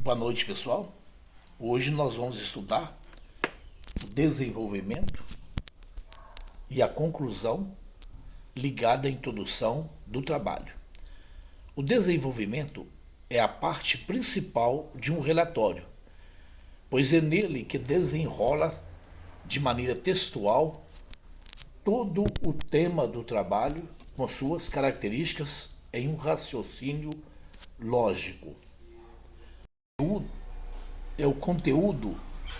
Boa noite, pessoal. Hoje nós vamos estudar o desenvolvimento e a conclusão ligada à introdução do trabalho. O desenvolvimento é a parte principal de um relatório, pois é nele que desenrola de maneira textual todo o tema do trabalho com suas características em um raciocínio lógico. É o conteúdo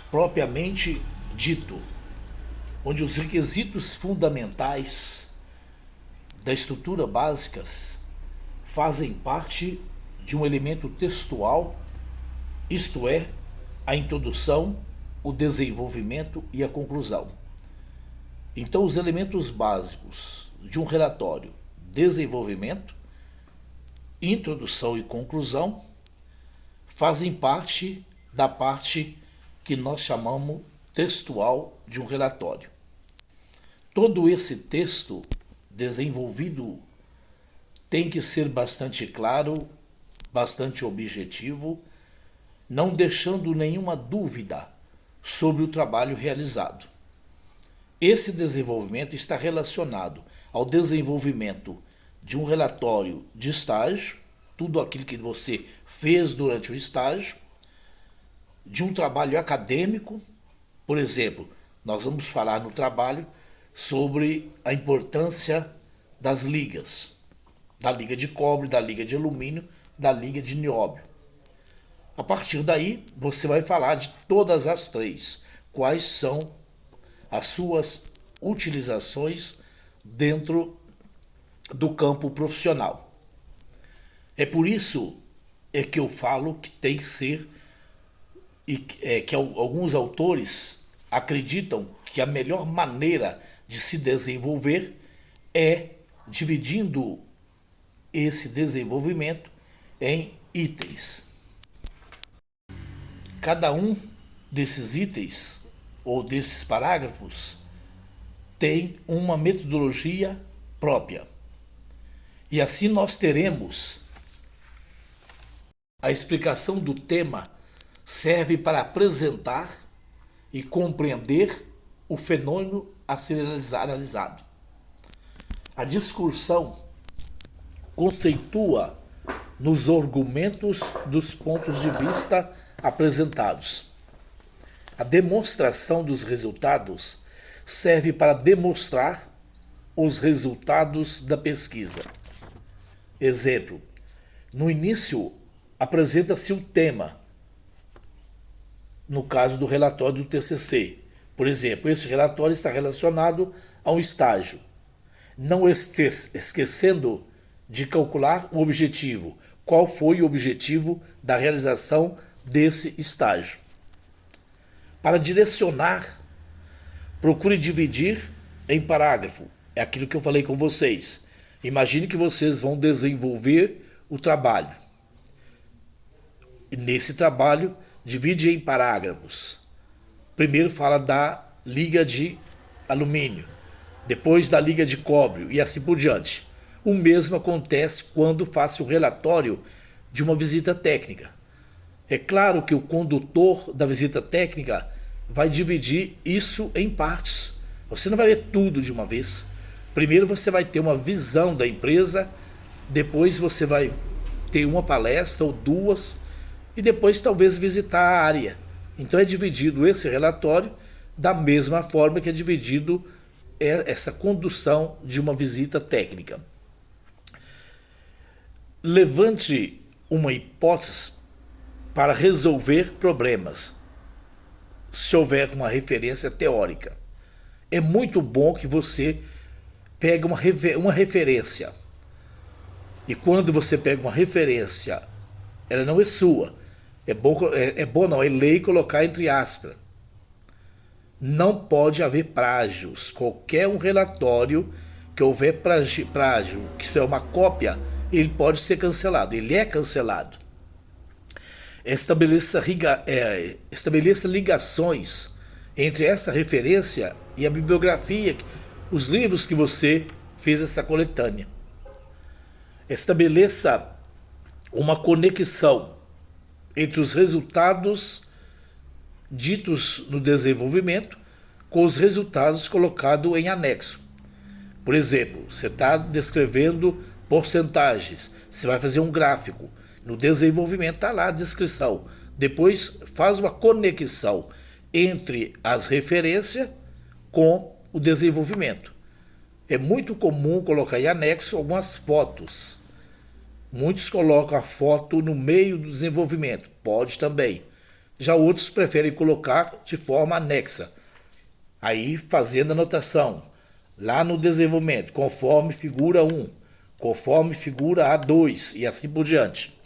propriamente dito, onde os requisitos fundamentais da estrutura básicas fazem parte de um elemento textual, isto é, a introdução, o desenvolvimento e a conclusão. Então, os elementos básicos de um relatório: desenvolvimento, introdução e conclusão, fazem parte da parte que nós chamamos textual de um relatório. Todo esse texto desenvolvido tem que ser bastante claro, bastante objetivo, não deixando nenhuma dúvida sobre o trabalho realizado. Esse desenvolvimento está relacionado ao desenvolvimento de um relatório de estágio, tudo aquilo que você fez durante o estágio, de um trabalho acadêmico. Por exemplo, nós vamos falar no trabalho sobre a importância das ligas, da liga de cobre, da liga de alumínio, da liga de nióbio. A partir daí, você vai falar de todas as três, quais são as suas utilizações dentro do campo profissional. É por isso que eu falo que tem que ser, que alguns autores acreditam que a melhor maneira de se desenvolver é dividindo esse desenvolvimento em itens. Cada um desses itens ou desses parágrafos tem uma metodologia própria. E assim nós teremos a explicação do tema, serve para apresentar e compreender o fenômeno a ser analisado. A discussão conceitua nos argumentos dos pontos de vista apresentados. A demonstração dos resultados serve para demonstrar os resultados da pesquisa. Exemplo: no início apresenta-se o tema, no caso do relatório do TCC. Por exemplo, esse relatório está relacionado a um estágio, não esquecendo de calcular o objetivo. Qual foi o objetivo da realização desse estágio? Para direcionar, procure dividir em parágrafo. É aquilo que eu falei com vocês. Imagine que vocês vão desenvolver o trabalho. E nesse trabalho, divide em parágrafos. Primeiro fala da liga de alumínio, depois da liga de cobre e assim por diante. O mesmo acontece quando faço o relatório de uma visita técnica. É claro que o condutor da visita técnica vai dividir isso em partes. Você não vai ver tudo de uma vez. Primeiro você vai ter uma visão da empresa, depois você vai ter uma palestra ou duas, e depois talvez visitar a área. Então é dividido esse relatório da mesma forma que é dividido essa condução de uma visita técnica. Levante uma hipótese para resolver problemas, se houver uma referência teórica. É muito bom que você pegue uma referência. E quando você pega uma referência, ela não é sua. É lei colocar entre aspas. Não pode haver plágios. Qualquer um relatório que houver plágio, que isso é uma cópia, ele pode ser cancelado. Ele é cancelado. Estabeleça ligações entre essa referência e a bibliografia, os livros que você fez essa coletânea. Estabeleça uma conexão entre os resultados ditos no desenvolvimento com os resultados colocados em anexo. Por exemplo, você está descrevendo porcentagens, você vai fazer um gráfico. No desenvolvimento está lá a descrição. Depois faz uma conexão entre as referências com o desenvolvimento. É muito comum colocar em anexo algumas fotos. Muitos colocam a foto no meio do desenvolvimento, pode também. Já outros preferem colocar de forma anexa. Aí fazendo anotação, lá no desenvolvimento, conforme figura 1, conforme figura A2 e assim por diante.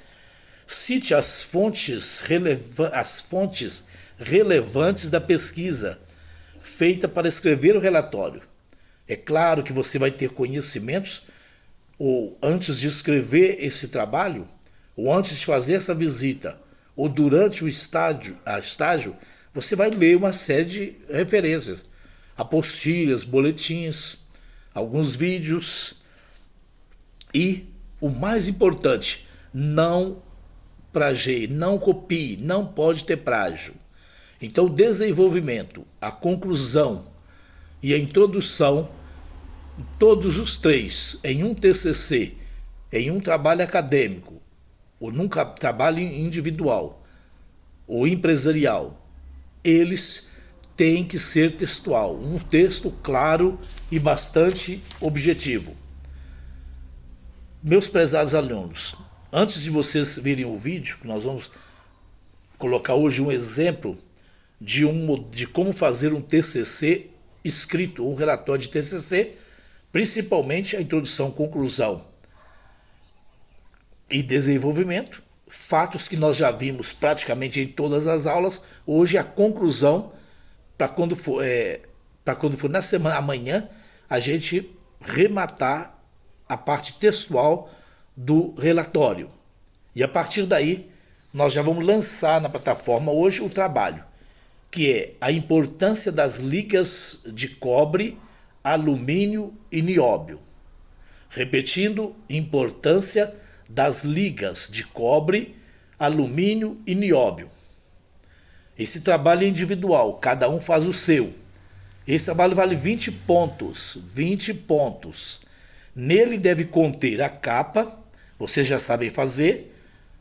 Cite as fontes relevantes da pesquisa feita para escrever o relatório. É claro que você vai ter conhecimentos, ou antes de escrever esse trabalho, ou antes de fazer essa visita, ou durante o estágio, você vai ler uma série de referências, apostilhas, boletins, alguns vídeos. E o mais importante, não plagie, não copie, não pode ter plágio. Então, o desenvolvimento, a conclusão e a introdução, todos os três, em um TCC, em um trabalho acadêmico, ou num trabalho individual, ou empresarial, eles têm que ser textual, um texto claro e bastante objetivo. Meus prezados alunos, antes de vocês verem o vídeo, nós vamos colocar hoje um exemplo de como fazer um TCC escrito, um relatório de TCC, principalmente a introdução, conclusão e desenvolvimento, fatos que nós já vimos praticamente em todas as aulas. Hoje a conclusão, para quando for na semana amanhã, a gente rematar a parte textual do relatório. E a partir daí, nós já vamos lançar na plataforma hoje o trabalho, que é a importância das ligas de cobre, alumínio e nióbio. Repetindo, importância das ligas de cobre, alumínio e nióbio. Esse trabalho é individual, cada um faz o seu. Esse trabalho vale 20 pontos, 20 pontos. Nele deve conter a capa, vocês já sabem fazer,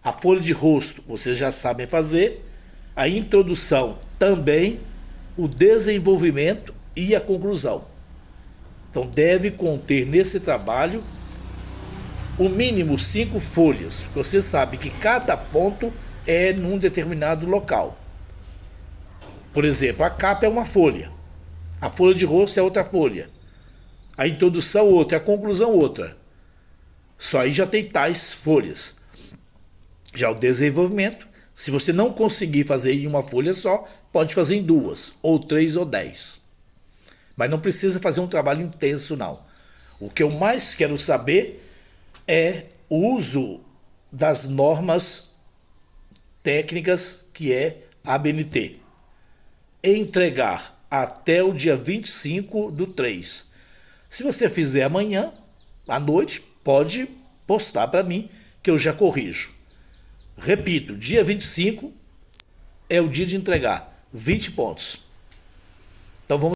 a folha de rosto, vocês já sabem fazer, a introdução também, o desenvolvimento e a conclusão. Então deve conter nesse trabalho o mínimo 5 folhas. Você sabe que cada ponto é num determinado local. Por exemplo, a capa é uma folha, a folha de rosto é outra folha, a introdução outra, a conclusão outra. Só aí já tem tais folhas. Já o desenvolvimento, se você não conseguir fazer em uma folha só, pode fazer em 2, ou 3 ou 10. Mas não precisa fazer um trabalho intenso, não. O que eu mais quero saber é o uso das normas técnicas, que é a ABNT. Entregar até o dia 25/3. Se você fizer amanhã, à noite, pode postar para mim, que eu já corrijo. Repito, dia 25 é o dia de entregar 20 pontos. Então vamos